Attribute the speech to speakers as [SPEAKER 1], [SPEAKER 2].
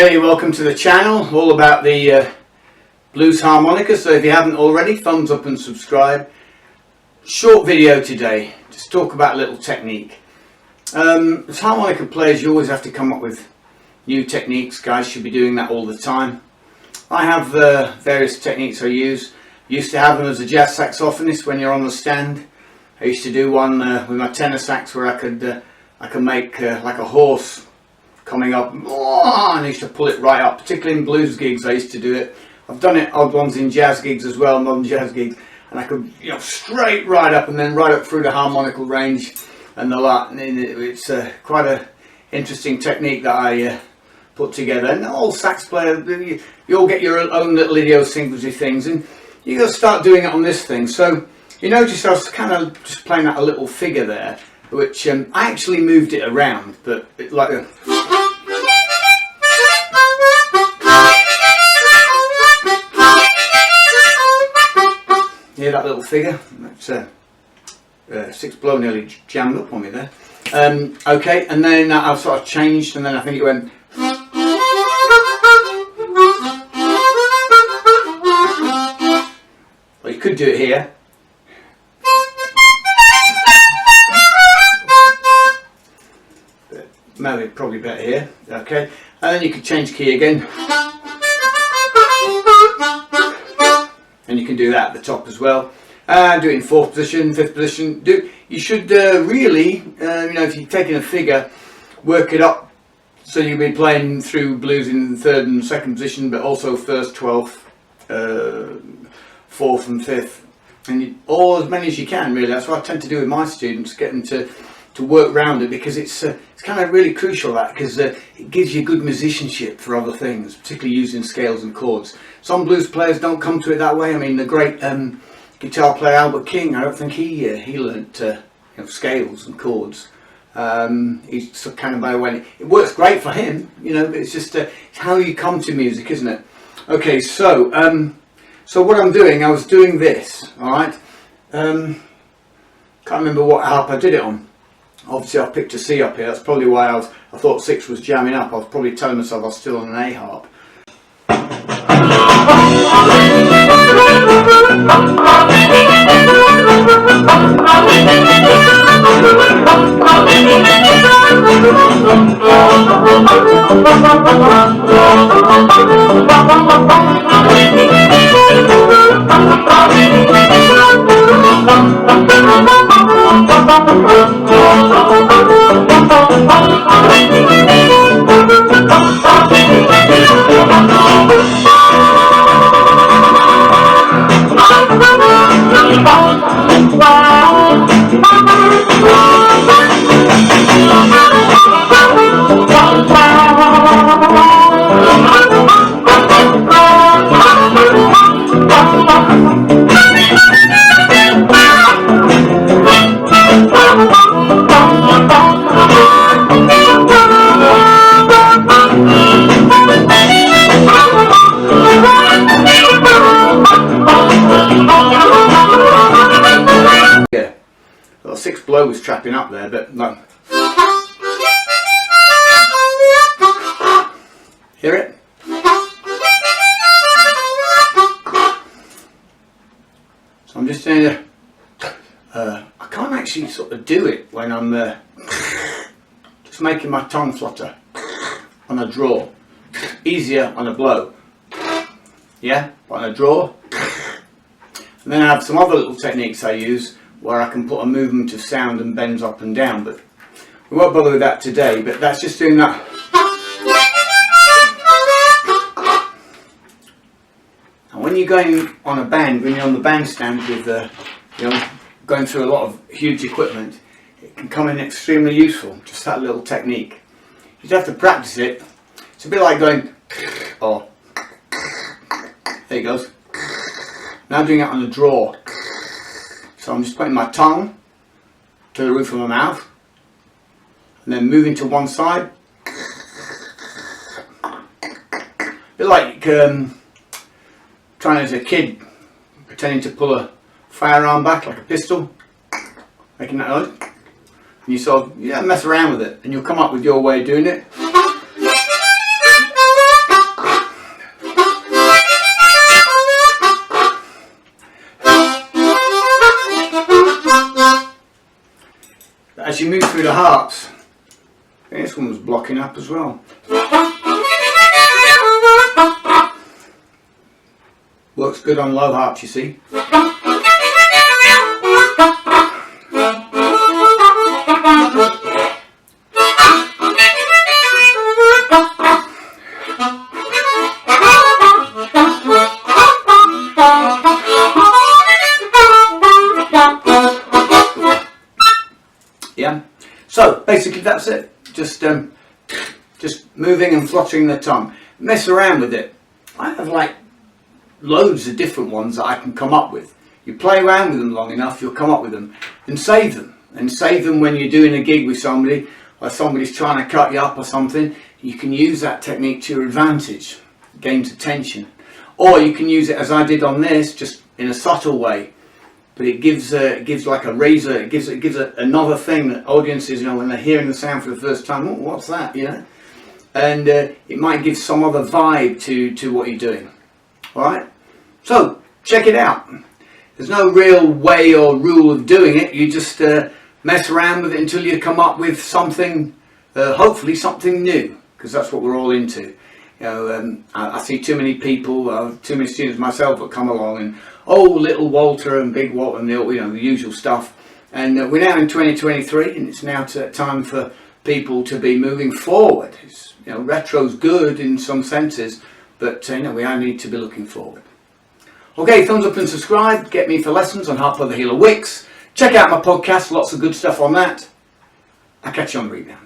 [SPEAKER 1] Okay, welcome to the channel, all about the blues harmonica. So if you haven't already, thumbs up and subscribe. Short video today, just talk about a little technique. As harmonica players, you always have to come up with new techniques. Guys should be doing that all the time. I have various techniques I use. Used to have them as a jazz saxophonist when you're on the stand. I used to do one with my tenor sax where I could make like a horse coming up, and I used to pull it right up, particularly in blues gigs. I used to do it. I've done it odd ones in jazz gigs as well, modern jazz gigs, and I could, straight right up and then right up through the harmonical range and the lot. And it's quite a interesting technique that I put together. And all sax players, you all get your own little idiosyncrasy things, and you got to start doing it on this thing. So you notice I was kind of just playing out a little figure there, which I actually moved it around, but like a hear that little figure? That's sixth blow nearly jammed up on me there. Okay, and then I've sort of changed, and then I think it went. Well, you could do it here. Maybe probably better here. Okay, and then you could change key again. And you can do that at the top as well. Do it in fourth position, fifth position. You should really, if you're taking a figure, work it up so you'll be playing through blues in third and second position, but also first, 12th, fourth and fifth, and all as many as you can. Really, that's what I tend to do with my students, get them to work around it, because it's kind of really crucial, that, because it gives you good musicianship for other things, particularly using scales and chords. Some blues players don't come to it that way. I mean, the great guitar player Albert King, I don't think he learnt scales and chords. He's kind of by when it works great for him, but it's just it's how you come to music, isn't it? Okay, so what I'm doing, I was doing this, all right. Can't remember what harp I did it on. Obviously I've picked a C up here, that's probably why I thought 6 was jamming up. I was probably telling myself I was still on an A harp. Sixth blow was trapping up there, but no. Hear it? So I'm just doing I can't actually sort of do it when I'm just making my tongue flutter on a draw. Easier on a blow. Yeah, but on a draw. And then I have some other little techniques I use where I can put a movement of sound and bends up and down, but we won't bother with that today. But that's just doing that. And when you're going on a band, when you're on the bandstand with going through a lot of huge equipment, it can come in extremely useful, just that little technique. You just have to practice it. It's a bit like going, oh, there it goes. Now doing it on a draw. So I'm just putting my tongue to the roof of my mouth and then moving to one side. A bit like trying as a kid, pretending to pull a firearm back like a pistol, making that noise. And you sort of mess around with it and you'll come up with your way of doing it. But as you move through the harps, this one was blocking up as well. Works good on low harps, you see. Yeah. So basically that's it. Just moving and fluttering the tongue. Mess around with it. I have like loads of different ones that I can come up with. You play around with them long enough, you'll come up with them. And save them. And save them when you're doing a gig with somebody, or somebody's trying to cut you up or something. You can use that technique to your advantage. Gains attention. Or you can use it as I did on this, just in a subtle way. But it gives like a razor. It gives another thing that audiences, you know, when they're hearing the sound for the first time, oh, what's that, you know? And it might give some other vibe to what you're doing. All right. So check it out. There's no real way or rule of doing it. You just mess around with it until you come up with something, hopefully something new, because that's what we're all into. You know, I see too many people, too many students myself that come along and, oh, little Walter and big Walter and the usual stuff. And we're now in 2023, and it's now time for people to be moving forward. It's, you know, retro's good in some senses, but you know, we need to be looking forward. Okay, thumbs up and subscribe. Get me for lessons on Harpo the Healer Wicks. Check out my podcast, lots of good stuff on that. I'll catch you on the rebound.